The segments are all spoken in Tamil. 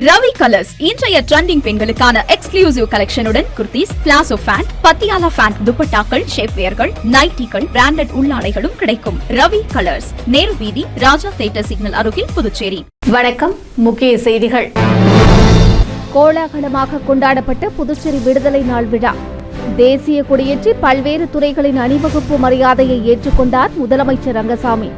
ரவி கலர்ஸ் இன்றைய ட்ரெண்டிங் பெண்களுக்கான எக்ஸ்க்ளூசிவ் கலெக்ஷனுடன் kurtis, palazzo pant, Patiala pant, துப்பட்டாக்கள், ஷேப்வேர்கள், நைட்டிகள், பிராண்டட் உள்ளாடைகளும் கிடைக்கும். ரவி கலர்ஸ், நேரு வீதி, ராஜா தியேட்டர் சிக்னல் அருகில், புதுச்சேரி. வணக்கம். முக்கிய செய்திகள். கோலாகலமாக கொண்டாடப்பட்ட புதுச்சேரி விடுதலை நாள் விழா. தேசிய கொடியேற்றி பல்வேறு துறைகளின் அணிவகுப்பு மரியாதையை ஏற்றுக்கொண்டார் முதலமைச்சர் ரங்கசாமி.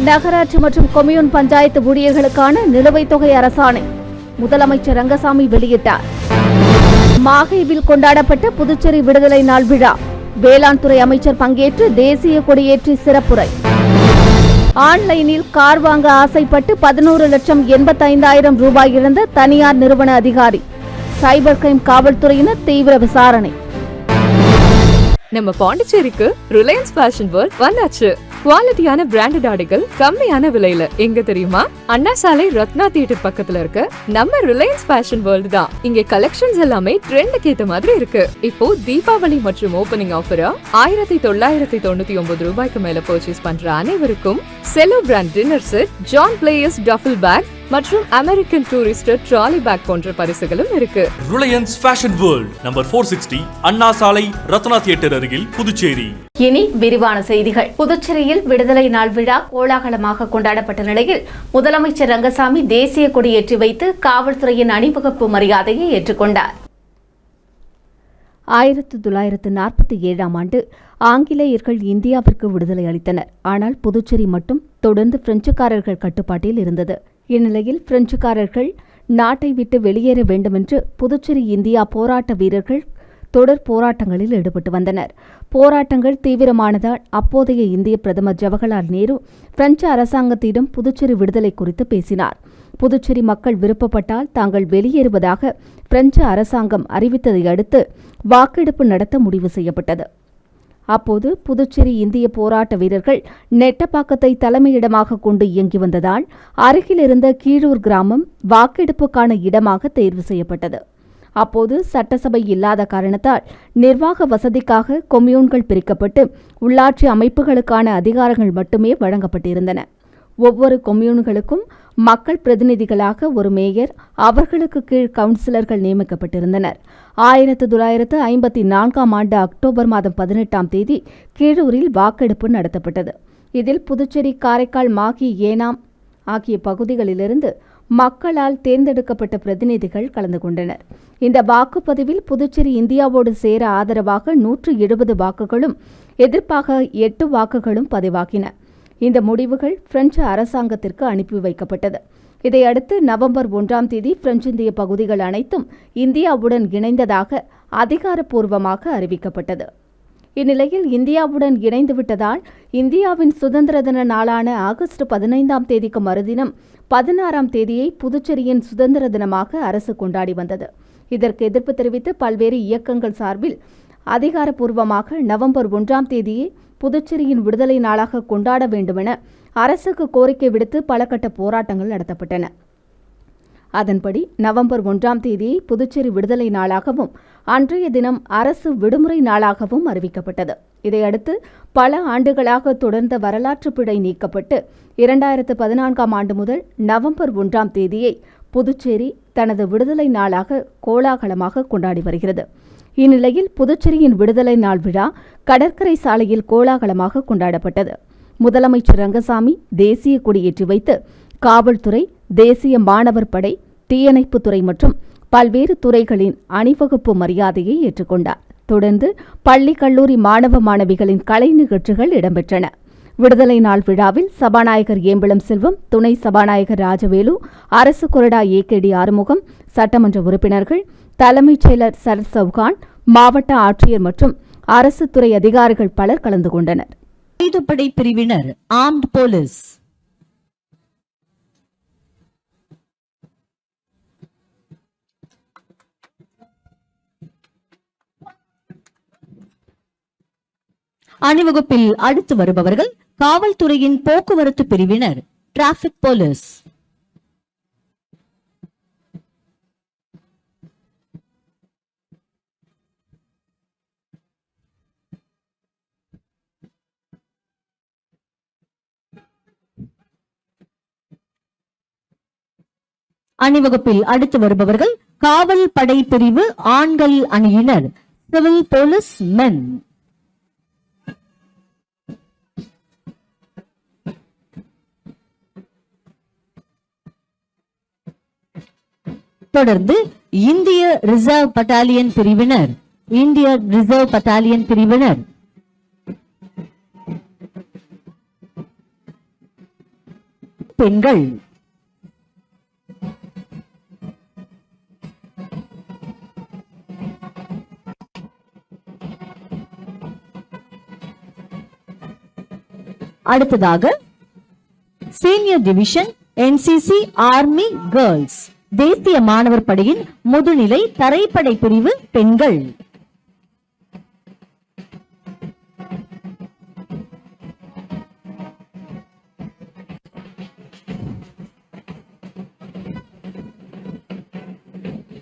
நகராட்சி மற்றும் கொம்யூன் பஞ்சாயத்து ஊழியர்களுக்கான நிலுவைத் தொகை அரசாணை முதலமைச்சர் ரங்கசாமி வெளியிட்டார். மாஹேவில் கொண்டாடப்பட்ட புதுச்சேரி விடுதலை நாள் விழா. வேளாண் துறை அமைச்சர் பங்கேற்று தேசிய கொடியேற்றி சிறப்புரை. ஆன்லைனில் கார் வாங்க ஆசைப்பட்டு 11,85,000 ரூபாய் இழந்த தனியார் நிறுவன அதிகாரி. சைபர் கிரைம் காவல்துறையினர் தீவிர விசாரணை. நம்ம பாண்டிச்சேரிக்கு ரிலையன்ஸ் ஃபேஷன் வேர்ல்ட் வந்தாச்சு. குவாலிட்டியான பிராண்டட் ஆடைகள் கம்மியான விலையில. எங்க தெரியுமா? அண்ணா சாலை ரத்னா தியேட்டர் பக்கத்துல இருக்க நம்ம ரிலையன்ஸ் ஃபேஷன் வேர்ல்ட் தான். இங்க கலெக்ஷன்ஸ் எல்லாமே ட்ரெண்டுக்கு ஏத்த மாதிரி இருக்கு. இப்போ தீபாவளி மற்றும் ஓபனிங் ஆஃபரா 1999 ரூபாய்க்கு மேல பர்ச்சேஸ் பண்ற அனைவருக்கும் Cello brand dinner set, John Players duffel bag மற்றும் அமெரிக்கன் டூரிஸ்டர் ட்ராலி பேக் போன்ற பரிசுகளும் இருக்கு. Reliance fashion world, number 460, Anna Salai, Ratna theatre அருகில், புதுச்சேரி. இனி விரிவான செய்திகள். புதுச்சேரியில் விடுதலை நாள் விழா கோலாகலமாக கொண்டாடப்பட்ட நிலையில் முதலமைச்சர் ரங்கசாமி தேசிய கொடி ஏற்றி வைத்து காவல்துறையின் அணிவகுப்பு மரியாதையை ஏற்றுக்கொண்டார். 1947ஆம் ஆண்டு ஆங்கிலேயர்கள் இந்தியாவிற்கு விடுதலை அளித்தனர். ஆனால் புதுச்சேரி மட்டும் தொடர்ந்து பிரெஞ்சுக்காரர்கள் கட்டுப்பாட்டில் இருந்தது. இந்நிலையில் பிரெஞ்சுக்காரர்கள் நாட்டை விட்டு வெளியேற வேண்டுமென்று புதுச்சேரி இந்தியா போராட்ட வீரர்கள் தொடர் போராட்டங்களில் ஈடுபட்டு வந்தனர். போராட்டங்கள் தீவிரமானதால் அப்போதைய இந்திய பிரதமர் ஜவஹர்லால் நேரு பிரெஞ்சு அரசாங்கத்திடம் புதுச்சேரி விடுதலை குறித்து பேசினார். புதுச்சேரி மக்கள் விருப்பப்பட்டால் தாங்கள் வெளியேறுவதாக பிரெஞ்சு அரசாங்கம் அறிவித்ததை அடுத்து வாக்கெடுப்பு நடத்த முடிவு செய்யப்பட்டது. அப்போது புதுச்சேரி இந்திய போராட்ட வீரர்கள் நெட்டப்பாக்கத்தை தலைமையிடமாக கொண்டு இயங்கி வந்ததால் அருகில் இருந்த கீழூர் கிராமம் வாக்கெடுப்புக்கான இடமாக தேர்வு செய்யப்பட்டது. அப்போது சட்டசபை இல்லாத காரணத்தால் நிர்வாக வசதிக்காக கொம்யூன்கள் பிரிக்கப்பட்டு உள்ளாட்சி அமைப்புகளுக்கான அதிகாரங்கள் மட்டுமே வழங்கப்பட்டிருந்தன. ஒவ்வொரு கொம்யூன்களுக்கும் மக்கள் பிரதிநிதிகளாக ஒரு மேயர், அவர்களுக்கு கீழ் கவுன்சிலர்கள் நியமிக்கப்பட்டிருந்தனர். 1954ஆம் ஆண்டு அக்டோபர் மாதம் 18ஆம் தேதி கீழூரில் வாக்கெடுப்பு நடத்தப்பட்டது. இதில் புதுச்சேரி, காரைக்கால், மாகி, ஏனாம் ஆகிய பகுதிகளிலிருந்து மக்களால் தேர்ந்தெடுக்கப்பட்ட பிரதிநிதிகள் கலந்து கொண்டனர். இந்த வாக்குப்பதிவில் புதுச்சேரி இந்தியாவோடு சேர ஆதரவாக 170 வாக்குகளும் எதிர்ப்பாக 8 வாக்குகளும் பதிவாகின. இந்த முடிவுகள் பிரெஞ்சு அரசாங்கத்திற்கு அனுப்பி வைக்கப்பட்டது. இதையடுத்து நவம்பர் 1ஆம் தேதி பிரெஞ்சு இந்திய பகுதிகள் அனைத்தும் இந்தியாவுடன் இணைந்ததாக அதிகாரப்பூர்வமாக அறிவிக்கப்பட்டது. இந்நிலையில் இந்தியாவுடன் இணைந்துவிட்டதால் இந்தியாவின் சுதந்திர தின நாளான ஆகஸ்ட் 15ஆம் தேதிக்கு மறுதினம் 16ஆம் தேதியை புதுச்சேரியின் சுதந்திர தினமாக அரசு கொண்டாடி வந்தது. இதற்கு எதிர்ப்பு தெரிவித்து பல்வேறு இயக்கங்கள் சார்பில் அதிகாரப்பூர்வமாக நவம்பர் 1ஆம் தேதியை புதுச்சேரியின் விடுதலை நாளாக கொண்டாட வேண்டுமென அரசுக்கு கோரிக்கை விடுத்து பல கட்ட போராட்டங்கள் நடத்தப்பட்டன. அதன்படி நவம்பர் 1ஆம் தேதியை புதுச்சேரி விடுதலை நாளாகவும் அன்றைய தினம் அரசு விடுமுறை நாளாகவும் அறிவிக்கப்பட்டது. இதையடுத்து பல ஆண்டுகளாக தொடர்ந்த வரலாற்று பிழை நீக்கப்பட்டு 2014ஆம் ஆண்டு முதல் நவம்பர் 1ஆம் தேதியை புதுச்சேரி தனது விடுதலை நாளாக கோலாகலமாக கொண்டாடி வருகிறது. இந்நிலையில் புதுச்சேரியின் விடுதலை நாள் விழா கடற்கரை சாலையில் கோலாகலமாக கொண்டாடப்பட்டது. முதலமைச்சர் ரங்கசாமி தேசிய கொடியேற்றி வைத்து காவல்துறை, தேசிய மாணவர் படை, தீயணைப்புத்துறை மற்றும் பல்வேறு துறைகளின் அணிவகுப்பு மரியாதையை ஏற்றுக்கொண்டார். தொடர்ந்து பள்ளி, கல்லூரி மாணவ மாணவிகளின் கலை நிகழ்ச்சிகள் இடம்பெற்றன. விடுதலை நாள் விழாவில் சபாநாயகர் ஏம்பலம் செல்வம், துணை சபாநாயகர் ராஜவேலு, அரசு கொறடா ஏகேடி ஆறுமுகம், சட்டமன்ற உறுப்பினர்கள், தலைமைச் செயலர் சரத் சவுகான், மாவட்ட ஆட்சியர் மற்றும் அரசு துறை அதிகாரிகள் பலர் கலந்து கொண்டனர். ஆயுதப்படை பிரிவினர், ஆர்ம்ட் போலீஸ், அணிவகுப்பில் அடுத்து வருபவர்கள் காவல்துறையின் போக்குவரத்து பிரிவினர், டிராபிக் போலீஸ். அணிவகுப்பில் அடுத்து வருபவர்கள் காவல் படை பிரிவு ஆண்கள் அணியினர், சிவில் போலீஸ் மென். தொடர்ந்து இந்திய ரிசர்வ் பட்டாலியன் பிரிவினர், பெண்கள். அடுத்ததாக senior division NCC army girls, தேசிய மாணவர் படையின் முதுநிலை தரைப்படை பிரிவு பெண்கள்.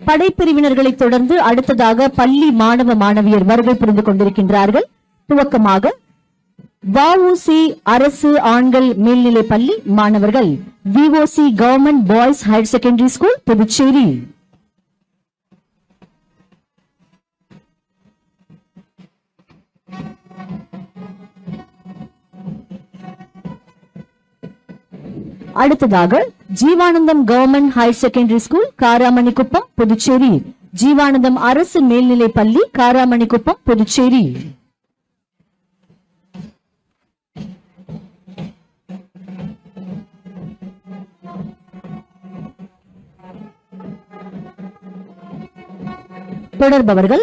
படைப்பிரிவினர்களை தொடர்ந்து அடுத்ததாக பள்ளி மாணவ மாணவியர் வருகை புரிந்து கொண்டிருக்கின்றார்கள். துவக்கமாக வஉசி அரசு ஆண்கள் மேல்நிலைப் பள்ளி மாணவர்கள், VOC government boys higher secondary school, Puducherry. அடுத்ததாக Jeevanandam government higher secondary school, Karamanikuppam, Puducherry. Jeevanandam அரசு மேல்நிலைப் பள்ளி, காராமணிக்குப்பம், புதுச்சேரி. தொடர்பவர்கள்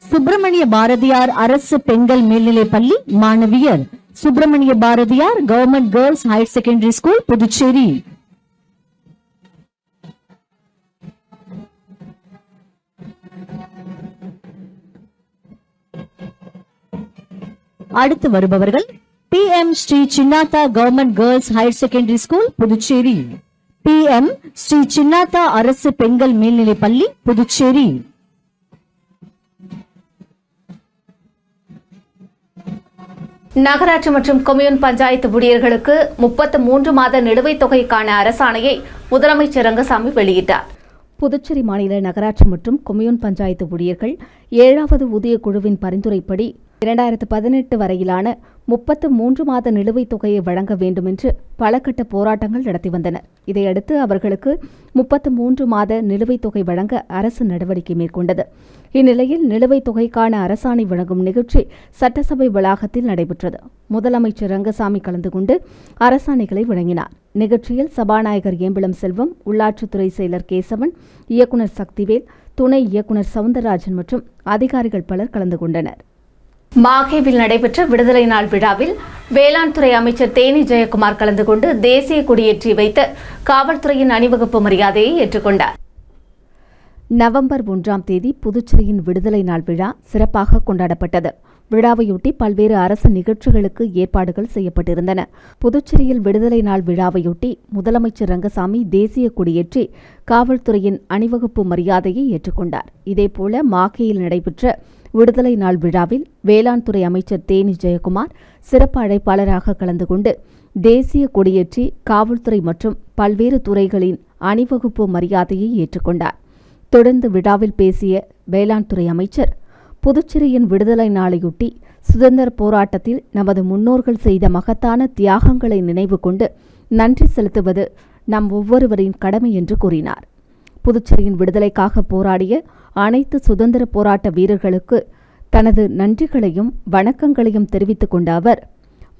சுப்பிரமணிய பாரதியார் அரசு பெண்கள் மேல்நிலைப் பள்ளி மாணவியர், Subramania Bharathiyar government girls higher secondary school, Puducherry. அடுத்து வருபவர்கள் PM Shri Chinnatha government girls higher secondary school, Puducherry. PM Shri Chinnatha அரசு பெண்கள் மேல்நிலைப் பள்ளி, புதுச்சேரி. நகராட்சி மற்றும் கொம்யூன் பஞ்சாயத்து ஊழியர்களுக்கு 33 மாத நிலுவைத் தொகைக்கான அரசாணையை முதலமைச்சர் ரங்கசாமி வெளியிட்டார். புதுச்சேரி மாநில நகராட்சி மற்றும் கொம்யூன் பஞ்சாயத்து ஊழியர்கள் 7வது ஊதிய குழுவின் பரிந்துரைப்படி 2018 வரையிலான 33 மாத நிலுவைத் தொகையை வழங்க வேண்டும் என்று பல கட்ட போராட்டங்கள் நடத்தி வந்தனர். இதையடுத்து அவர்களுக்கு 33 மாத நிலுவைத் தொகை வழங்க அரசு நடவடிக்கை மேற்கொண்டது. இந்நிலையில் நிலுவைத் தொகைக்கான அரசாணை வழங்கும் நிகழ்ச்சி சட்டசபை வளாகத்தில் நடைபெற்றது. முதலமைச்சர் ரங்கசாமி கலந்து கொண்டு அரசாணைகளை வழங்கினார். நிகழ்ச்சியில் சபாநாயகர் ஏம்பலம் செல்வம், உள்ளாட்சித்துறை செயலர் கேசவன், இயக்குநர் சக்திவேல், துணை இயக்குநர் சவுந்தரராஜன் மற்றும் அதிகாரிகள் பலர் கலந்து கொண்டனர். மாஹேவில் நடைபெற்ற விடுதலை நாள் விழாவில் வேளாண் துறை அமைச்சர் தேனி ஜெயக்குமார் கலந்து கொண்டு தேசிய கொடியேற்றி வைத்து காவல்துறையின் அணிவகுப்பு மரியாதையை ஏற்றுக்கொண்டார். நவம்பர் 1ஆம் தேதி புதுச்சேரியின் விடுதலை நாள் விழா சிறப்பாக கொண்டாடப்பட்டது. விழாவையொட்டி பல்வேறு அரசு நிகழ்ச்சிகளுக்கு ஏற்பாடுகள் செய்யப்பட்டிருந்தன. புதுச்சேரியில் விடுதலை நாள் விழாவையொட்டி முதலமைச்சர் ரங்கசாமி தேசிய கொடியேற்றி காவல்துறையின் அணிவகுப்பு மரியாதையை ஏற்றுக்கொண்டார். இதேபோல மாஹேயில் நடைபெற்ற விடுதலை நாள் விழாவில் வேளாண் துறை அமைச்சர் தேனி ஜெயக்குமார் சிறப்பு அழைப்பாளராக கலந்து கொண்டு தேசிய கொடியேற்றி காவல்துறை மற்றும் பல்வேறு துறைகளின் அணிவகுப்பு மரியாதையை ஏற்றுக்கொண்டார். தொடர்ந்து விழாவில் பேசிய வேளாண் துறை அமைச்சர், புதுச்சேரியின் விடுதலை நாளையொட்டி சுதந்திர போராட்டத்தில் நமது முன்னோர்கள் செய்த மகத்தான தியாகங்களை நினைவு கொண்டு நன்றி செலுத்துவது நம் ஒவ்வொருவரின் கடமை என்று கூறினார். புதுச்சேரியின் விடுதலைக்காக போராடிய அனைத்து சுதந்திர போராட்ட வீரர்களுக்கு தனது நன்றிகளையும் வணக்கங்களையும் தெரிவித்துக் கொண்ட அவர்,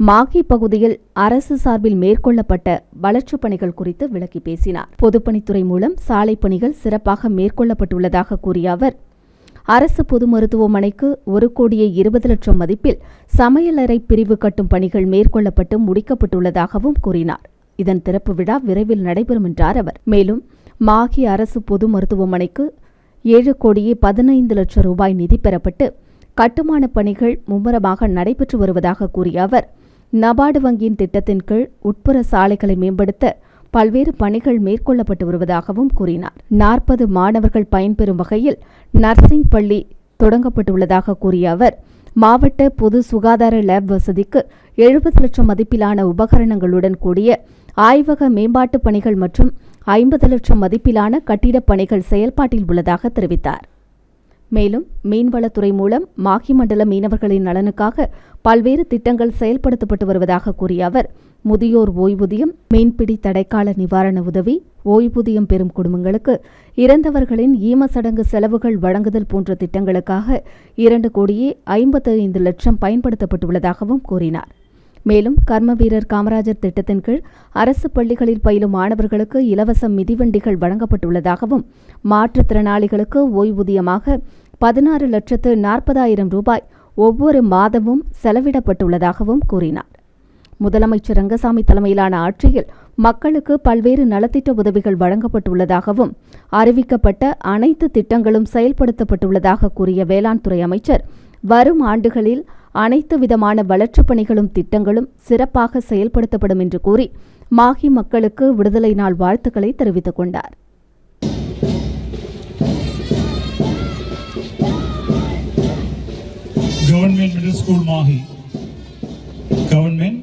மாஹே பகுதியில் அரசு சார்பில் மேற்கொள்ளப்பட்ட வளர்ச்சிப் பணிகள் குறித்து விளக்கி பேசினார். பொதுப்பணித்துறை மூலம் சாலை பணிகள் சிறப்பாக மேற்கொள்ளப்பட்டுள்ளதாக கூறிய அவர், அரசு பொது மருத்துவமனைக்கு 1,20,00,000 மதிப்பில் சமையலறை பிரிவு கட்டும் பணிகள் மேற்கொள்ளப்பட்டு முடிக்கப்பட்டுள்ளதாகவும் கூறினார். இதன் திறப்பு விழா விரைவில் நடைபெறும் என்றார் அவர். மேலும் மாஹே அரசு பொது மருத்துவமனைக்கு 7,15,00,000 ரூபாய் நிதி பெறப்பட்டு கட்டுமான பணிகள் மும்முரமாக நடைபெற்று வருவதாக கூறிய அவர், நபார்டு வங்கியின் திட்டத்தின் கீழ் உட்புற சாலைகளை மேம்படுத்த பல்வேறு பணிகள் மேற்கொள்ளப்பட்டு வருவதாகவும் கூறினார். 40 மாணவர்கள் பயன்பெறும் வகையில் நர்சிங் பள்ளி தொடங்கப்பட்டுள்ளதாக கூறிய அவர், மாவட்ட பொது சுகாதார லேப் வசதிக்கு 70 லட்சம் மதிப்பிலான உபகரணங்களுடன் கூடிய ஆய்வக மேம்பாட்டு பணிகள் மற்றும் 50 லட்சம் மதிப்பிலான கட்டிடப் பணிகள் செயல்பாட்டில் உள்ளதாக தெரிவித்தார். மேலும் மீன்வளத்துறை மூலம் மாஹி மண்டல மீனவர்களின் நலனுக்காக பல்வேறு திட்டங்கள் செயல்படுத்தப்பட்டு வருவதாக கூறிய அவர், முதியோர் ஓய்வூதியம், மீன்பிடி தடைக்கால நிவாரண உதவி, ஓய்வூதியம் பெறும் குடும்பங்களுக்கு இறந்தவர்களின் ஈமசடங்கு செலவுகள் வழங்குதல் போன்ற திட்டங்களுக்காக 2,55 லட்சம் பயன்படுத்தப்பட்டுள்ளதாகவும் கூறினார். மேலும் கர்மவீரர் காமராஜர் திட்டத்தின் கீழ் அரசு பள்ளிகளில் பயிலும் மாணவர்களுக்கு இலவச மிதிவண்டிகள் வழங்கப்பட்டுள்ளதாகவும், மாற்றுத்திறனாளிகளுக்கு ஓய்வூதியமாக 16,40,000 ரூபாய் ஒவ்வொரு மாதமும் செலவிடப்பட்டுள்ளதாகவும் கூறினார். முதலமைச்சர் ரங்கசாமி தலைமையிலான ஆட்சியில் மக்களுக்கு பல்வேறு நலத்திட்ட உதவிகள் வழங்கப்பட்டுள்ளதாகவும், அறிவிக்கப்பட்ட அனைத்து திட்டங்களும் செயல்படுத்தப்பட்டுள்ளதாக கூறிய வேளாண் துறை அமைச்சர், வரும் ஆண்டுகளில் அனைத்து விதமான வளர்ச்சிப் பணிகளும் திட்டங்களும் சிறப்பாக செயல்படுத்தப்படும் என்று கூறி மாஹி மக்களுக்கு விடுதலை நாள் வாழ்த்துக்களை தெரிவித்துக் கொண்டார். Government Middle School Mahi. Government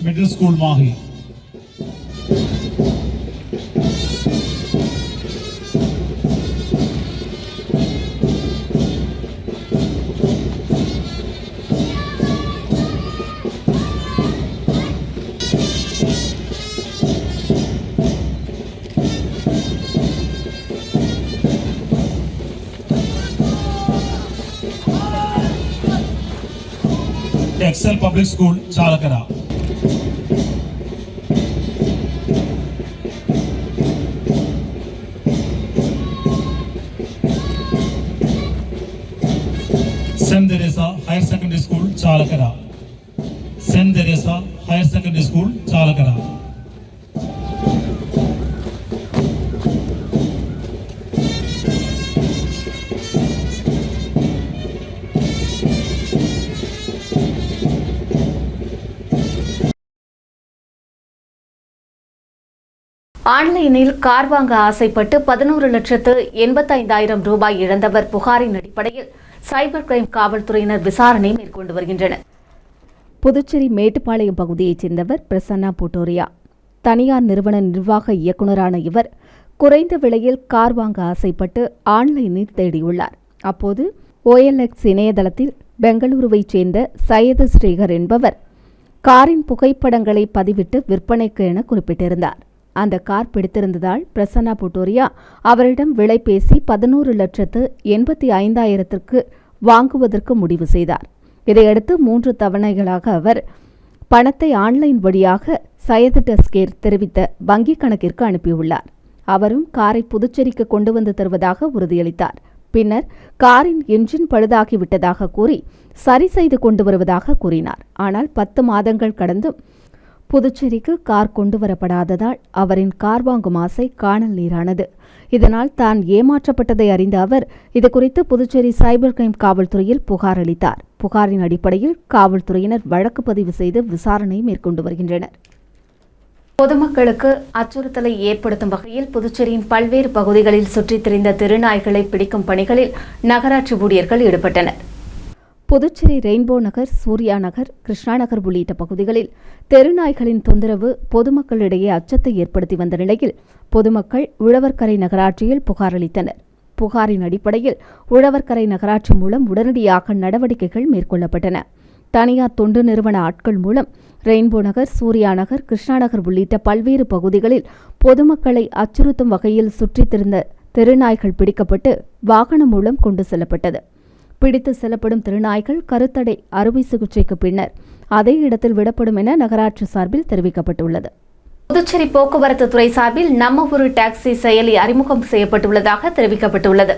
Middle School Mahi. Excel Public School, Chalakara. Saint Teresa Higher Secondary School, Chalakara. Saint Teresa Higher Secondary School, Chalakara. ஆன்லைனில் கார் வாங்க ஆசைப்பட்டு 11,85,000 ரூபாய் இழந்தவர் புகாரின் அடிப்படையில் சைபர் கிரைம் காவல்துறையினர் விசாரணை மேற்கொண்டு வருகின்றனர். புதுச்சேரி மேட்டுப்பாளையம் பகுதியைச் சேர்ந்தவர் பிரசன்னா புட்டோரியா. தனியார் நிறுவன நிர்வாக இயக்குநரான இவர் குறைந்த விலையில் கார் வாங்க ஆசைப்பட்டு ஆன்லைனில் தேடியுள்ளார். அப்போது OLX இணையதளத்தில் பெங்களூருவைச் சேர்ந்த சையது ஸ்ரீகர் என்பவர் காரின் புகைப்படங்களை பதிவிட்டு விற்பனைக்கு என குறிப்பிட்டிருந்தார். அந்த கார் பிடித்திருந்ததால் பிரசன்னா புட்டோரியா அவரிடம் விலை பேசி 11,85,000 வாங்குவதற்கு முடிவு செய்தார். இதையடுத்து 3 தவணைகளாக அவர் பணத்தை ஆன்லைன் வழியாக சையது டஸ்கேர் தெரிவித்த வங்கிக் கணக்கிற்கு அனுப்பியுள்ளார். அவரும் காரை புதுச்சேரிக்கு கொண்டு வந்து தருவதாக உறுதியளித்தார். பின்னர் காரின் என்ஜின் பழுதாகிவிட்டதாக கூறி சரி செய்து கொண்டு வருவதாக கூறினார். ஆனால் 10 மாதங்கள் கடந்தும் புதுச்சேரிக்கு கார் கொண்டு வரப்படாததால் அவரின் கார் வாங்கும் ஆசை காணல் நீரானது. இதனால் தான் ஏமாற்றப்பட்டதை அறிந்த அவர் இதுகுறித்து புதுச்சேரி சைபர் கிரைம் காவல்துறையில் புகார் அளித்தார். புகாரின் அடிப்படையில் காவல்துறையினர் வழக்கு பதிவு செய்து விசாரணை மேற்கொண்டு வருகின்றனர். பொதுமக்களுக்கு அச்சுறுத்தலை ஏற்படுத்தும் வகையில் புதுச்சேரியின் பல்வேறு பகுதிகளில் சுற்றித் திரிந்த தெருநாய்களை பிடிக்கும் பணிகளில் நகராட்சி ஊழியர்கள் ஈடுபட்டனர். புதுச்சேரி ரெயின்போ நகர், சூர்யா நகர், கிருஷ்ணா நகர் உள்ளிட்ட பகுதிகளில் தெருநாய்களின் தொந்தரவு பொதுமக்களிடையே அச்சத்தை ஏற்படுத்தி வந்த நிலையில் பொதுமக்கள் உழவர்கரை நகராட்சியில் புகார் அளித்தனர். புகாரின் அடிப்படையில் உழவர்கரை நகராட்சி மூலம் உடனடியாக நடவடிக்கைகள் மேற்கொள்ளப்பட்டன. தனியார் தொண்டு நிறுவன ஆட்கள் மூலம் ரெயின்போ நகர், சூர்யா நகர், கிருஷ்ணா நகர் உள்ளிட்ட பல்வேறு பகுதிகளில் பொதுமக்களை அச்சுறுத்தும் வகையில் சுற்றித் திரிந்த தெருநாய்கள் பிடிக்கப்பட்டு வாகனம் மூலம் கொண்டு செல்லப்பட்டது. பிடித்து செல்லப்படும் திருநாய்கள் கருத்தடை அறுவை சிகிச்சைக்கு பின்னர் அதே இடத்தில் விடப்படும் என நகராட்சி சார்பில் தெரிவிக்கப்பட்டுள்ளது. புதுச்சேரி போக்குவரத்து துறை சார்பில் நம்ம ஒரு டாக்ஸி செயலி அறிமுகம் செய்யப்பட்டுள்ளதாக தெரிவிக்கப்பட்டுள்ளது.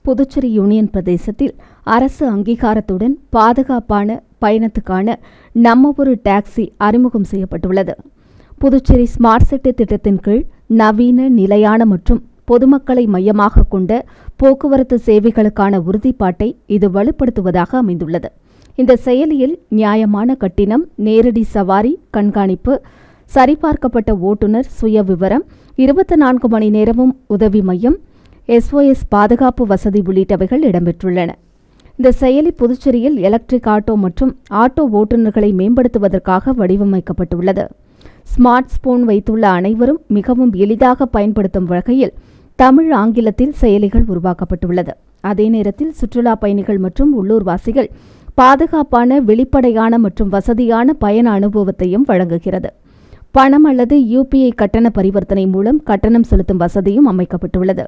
புதுச்சேரி யூனியன் பிரதேசத்தில் அரசு அங்கீகாரத்துடன் பாதுகாப்பான பயணத்துக்கான நம்ம ஒரு டாக்ஸி அறிமுகம் செய்யப்பட்டுள்ளது. புதுச்சேரி ஸ்மார்ட் சிட்டி திட்டத்தின் கீழ் நவீன, நிலையான மற்றும் பொதுமக்களை மையமாக கொண்ட போக்குவரத்து சேவைகளுக்கான உறுதிப்பாட்டை இது வலுப்படுத்துவதாக அமைந்துள்ளது. இந்த செயலியில் நியாயமான கட்டணம், நேரடி சவாரி கண்காணிப்பு, சரிபார்க்கப்பட்ட ஓட்டுநர் சுய விவரம், 24 மணி நேரமும் உதவி மையம், SOS பாதுகாப்பு வசதி உள்ளிட்டவைகள் இடம்பெற்றுள்ளன. இந்த செயலி புதுச்சேரியில் எலக்ட்ரிக் ஆட்டோ மற்றும் ஆட்டோ ஓட்டுநர்களை மேம்படுத்துவதற்காக வடிவமைக்கப்பட்டுள்ளது. ஸ்மார்ட் போன் வைத்துள்ள அனைவரும் மிகவும் எளிதாக பயன்படுத்தும் வகையில் தமிழ் ஆங்கிலத்தில் செயலிகள் உருவாக்கப்பட்டுள்ளது. அதே நேரத்தில் சுற்றுலா பயணிகள் மற்றும் உள்ளூர்வாசிகள் பாதுகாப்பான, வெளிப்படையான மற்றும் வசதியான பயண அனுபவத்தையும் வழங்குகிறது. பணம் அல்லது UPI கட்டண பரிவர்த்தனை மூலம் கட்டணம் செலுத்தும் வசதியும் அமைக்கப்பட்டுள்ளது.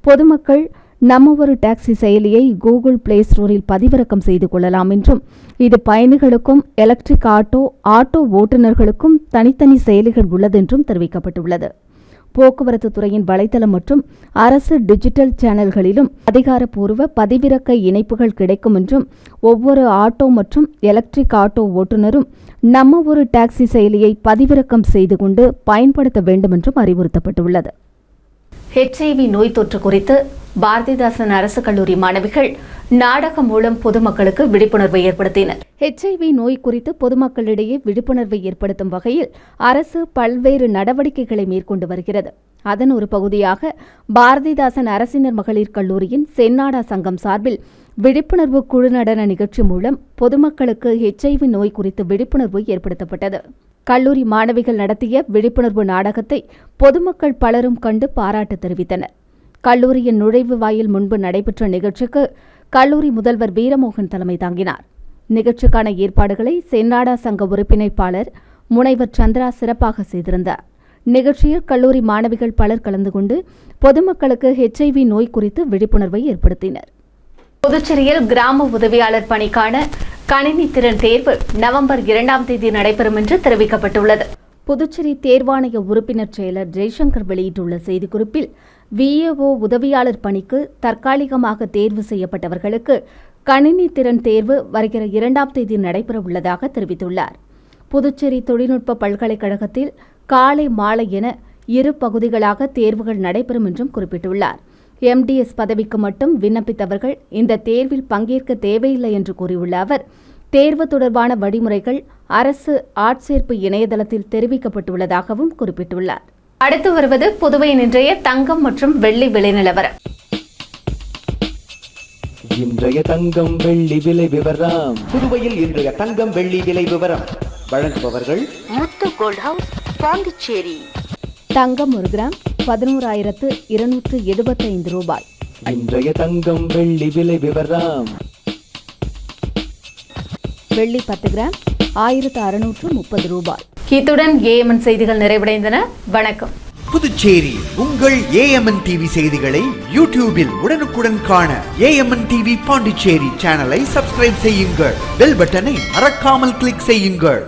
பொதுமக்கள் நம்ம ஒரு டாக்ஸி செயலியை கூகுள் பிளே ஸ்டோரில் பதிவிறக்கம் செய்து கொள்ளலாம் என்றும், இது பயணிகளுக்கும் எலக்ட்ரிக் ஆட்டோ ஓட்டுநர்களுக்கும் தனித்தனி செயலிகள் உள்ளதென்றும் தெரிவிக்கப்பட்டுள்ளது. போக்குவரத்து துறையின் வலைதளம் மற்றும் அரசு டிஜிட்டல் சேனல்களிலும் அதிகாரப்பூர்வ பதிவிறக்க இணைப்புகள் கிடைக்கும் என்றும், ஒவ்வொரு ஆட்டோ மற்றும் எலக்ட்ரிக் ஆட்டோ ஓட்டுநரும் நம்ம ஒரு டாக்ஸி செயலியை பதிவிறக்கம் செய்து கொண்டு பயன்படுத்த வேண்டும் என்றும் அறிவுறுத்தப்பட்டுள்ளது. HIV நோய் தொற்று குறித்து பாரதிதாசன் அரசு கல்லூரி மாணவிகள் நாடகம் மூலம் பொதுமக்களுக்கு விழிப்புணர்வை ஏற்படுத்தினர். HIV நோய் குறித்து பொதுமக்களிடையே விழிப்புணர்வை ஏற்படுத்தும் வகையில் அரசு பல்வேறு நடவடிக்கைகளை மேற்கொண்டு வருகிறது. அதன் ஒரு பகுதியாக பாரதிதாசன் அரசினர் மகளிர் கல்லூரியின் சென்னாடா சங்கம் சார்பில் விழிப்புணர்வு குழு நடன நிகழ்ச்சி மூலம் பொதுமக்களுக்கு HIV நோய் குறித்து விழிப்புணர்வு ஏற்படுத்தப்பட்டது. கல்லூரி மாணவிகள் நடத்திய விழிப்புணர்வு நாடகத்தை பொதுமக்கள் பலரும் கண்டு பாராட்டு தெரிவித்தனர். கல்லூரியின் நுழைவு வாயில் முன்பு நடைபெற்ற நிகழ்ச்சிக்கு கல்லூரி முதல்வர் வீரமோகன் தலைமை தாங்கினார். நிகழ்ச்சிக்கான ஏற்பாடுகளை சென்னாடா சங்க ஒருங்கிணைப்பாளர் முனைவர் சந்திரா சிறப்பாக செய்திருந்தார். நிகழ்ச்சியில் கல்லூரி மாணவிகள் பலர் கலந்து கொண்டு பொதுமக்களுக்கு HIV நோய் குறித்து விழிப்புணர்வை ஏற்படுத்தினர். புதுச்சேரியில் கிராம உதவியாளர் பணிக்கான கணினி திறன் தேர்வு நவம்பர் 2ஆம் தேதி நடைபெறும் என்று தெரிவிக்கப்பட்டுள்ளது. புதுச்சேரி தேர்வாணைய உறுப்பினர் செயலர் ஜெய்சங்கர் வெளியிட்டுள்ள செய்திக்குறிப்பில், VAO உதவியாளர் பணிக்கு தற்காலிகமாக தேர்வு செய்யப்பட்டவர்களுக்கு கணினி திறன் தேர்வு வருகிற 2ஆம் தேதி நடைபெற உள்ளதாக தெரிவித்துள்ளார். புதுச்சேரி தொழில்நுட்ப பல்கலைக்கழகத்தில் காலை மாலை என 2 பகுதிகளாக தேர்வுகள் நடைபெறும் என்றும் குறிப்பிட்டுள்ளார். MDS பதவிக்கு மட்டும் விண்ணப்பித்தவர்கள் இந்த தேர்வில் பங்கேற்க தேவையில்லை என்று கூறியுள்ள அவர், தேர்வு தொடர்பான வழிமுறைகள் அரசு ஆட்சேர்ப்பு இணையதளத்தில் தெரிவிக்கப்பட்டுள்ளதாகவும் குறிப்பிட்டுள்ளார். அடுத்து வருவது புதுவையின் இன்றைய தங்கம் மற்றும் வெள்ளி விலை நிலவரம். இன்றைய தங்கம் வெள்ளி விலை விவரம். புதுவையில் இன்றைய தங்கம் வெள்ளி விலை விவரம் வழங்குபவர்கள் முத்து கோல்ட் ஹவுஸ், பாண்டிச்சேரி. தங்கம் 1 கிராம் 11,275 ரூபாய். இன்றைய தங்கம் வெள்ளி விலை விவரம். வெள்ளி 10 கிராம் 1,630 ரூபாய். இத்துடன் AMN செய்திகள் நிறைவடைந்தன. வணக்கம். புதுச்சேரி உங்கள் AMN TV செய்திகளை யூடியூபில் உடனுக்குடன் காண AMN TV பாண்டிச்சேரி சேனலை சப்ஸ்கிரைப் செய்யுங்கள். பெல் பட்டனை மறக்காமல் கிளிக் செய்யுங்கள்.